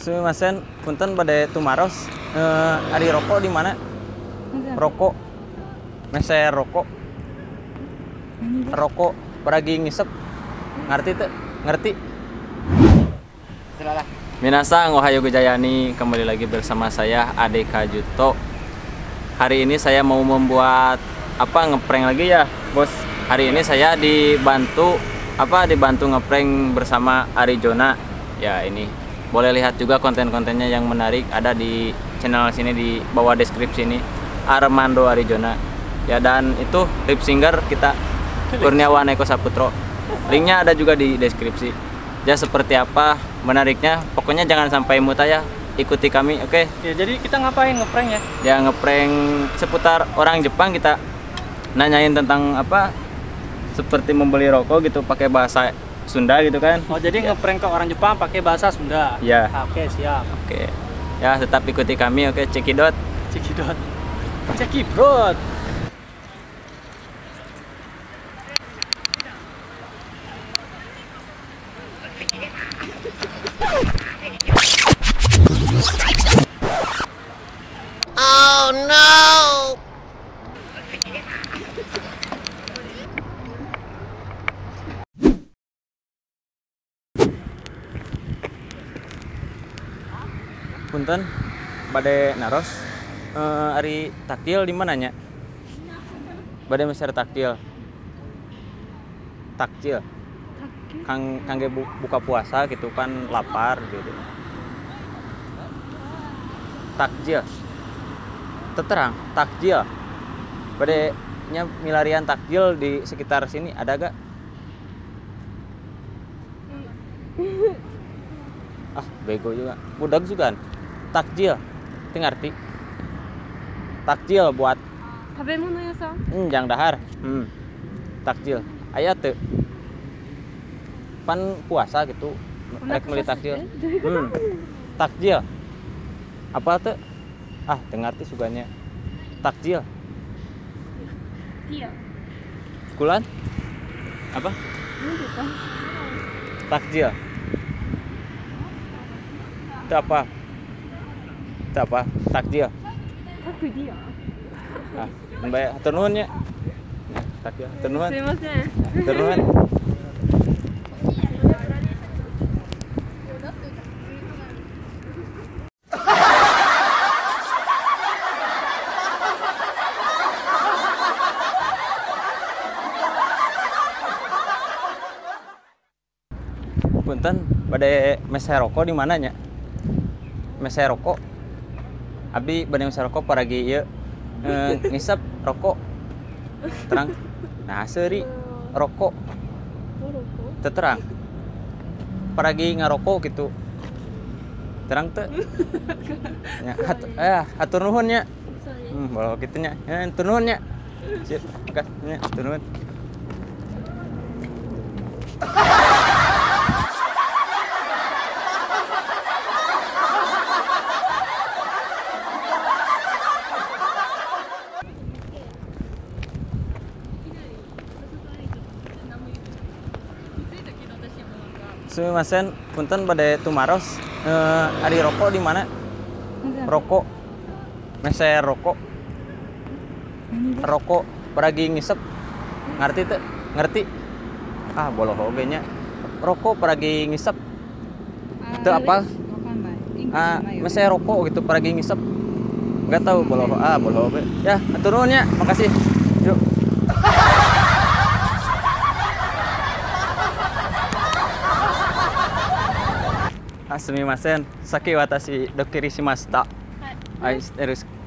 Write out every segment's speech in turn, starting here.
Sumimasen, punten bade tumaros. Ari rokok di mana? Rokok. Meser rokok. Rokok peragi ngisep. Ngerti tuh? Ngerti? Selalah. Minasang, ohayo gojayani, kembali lagi bersama saya Ade Kajuto. Hari ini saya mau membuat ngeprank lagi ya, Bos. Hari ini saya dibantu ngeprank bersama Arizona. Ya, ini boleh lihat juga konten-kontennya yang menarik ada di channel sini di bawah deskripsi ini, Armando Arizona. Ya, dan itu lip singer kita Kurniawan Eko Saputro. Linknya ada juga di deskripsi. Ya, seperti apa menariknya, pokoknya jangan sampai muta ya, ikuti kami, oke? Ya, jadi kita ngapain ngeprank ya? Ya, ngeprank seputar orang Jepang, kita nanyain tentang seperti membeli rokok gitu pakai bahasa Sunda gitu kan. Oh, jadi ngeprank ke orang Jepang pakai bahasa Sunda. Ya. Oke, siap. Oke. Ya, tetap ikuti kami, oke? Cekidot. Cekidot. Cekibrot. Oh no! Punten, bade naros. Ari takjil di mananya? Bade meser takjil. Takjil. Kangge buka puasa gitu kan, lapar gitu. Takjil. Terang, takjil. Bade nya milarian takjil di sekitar sini ada gak? Bego juga. Budak juga kan. Takjil. Itu ngerti? Takjil buat 食べ物屋さん jang dahar. Takjil. Aya teu. Pan puasa gitu. Rek meuli takjil. Takjil. Apa teu? Teu ngarti suganya. Takjil. Iya. Kulan? Apa? Takjil. Itu apa? Itu apa? Takjil. Takjil. Mbak, hatur nuhun nya. Nah, takjil. Hatur nuhun. すいません Hatur nuhun. Punten, bade meser rokok di mana nya? Meser rokok. Abdi bade meser rokok paragi ieu ngisep rokok. Terang. Nah, seuri rokok. Teu terang. Paragi ngarokok gitu. Terang teu? Nya hatur nuhun nya. Bawa kitu nya. Hatur nuhun nya. Sip, makasih nya, hatur nuhun. Sumimasen, punten bade tumaros. Ari rokok di mana? Rokok. Meser rokok. Rokok peragi ngisep. Ngerti teu? Ngerti? Boloh oge nya. Rokok peragi ngisep. Itu apa? Meser rokok gitu peragi ngisep. Enggak tahu boloh. Boloh oge. Ya, hatur nuhun nya. Makasih. Yuk. Sumimasen, saki watashi dokiri shimashita. Hai,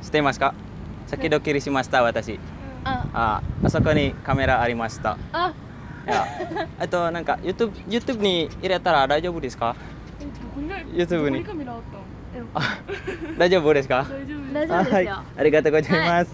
shitemasu ka? Saki dokiri shimashita watashi. Asoko ni kamera arimashita. Ya. Nanka YouTube に入れたら大丈夫ですか? YouTube に。大丈夫ですか? 大丈夫ですよ。ありがとうございます。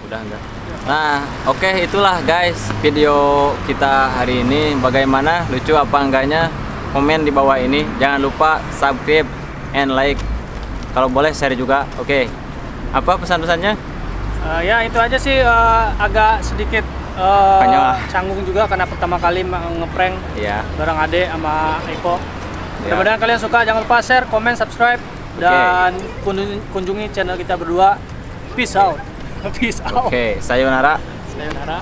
Udah enggak? Nah, oke, itulah guys video kita hari ini. Bagaimana, lucu apa enggaknya? Komen di bawah ini. Jangan lupa subscribe and like. Kalau boleh share juga. Oke. Apa pesan-pesannya? Ya itu aja sih, agak sedikit Konyol. canggung juga karena pertama kali ngeprank Iya. bareng Ade sama Eko. Ya. Mudah-mudahan kalian suka, jangan lupa share, komen, subscribe, dan kunjungi channel kita berdua. Peace out. Peace out. Oke, sayonara. Sayonara.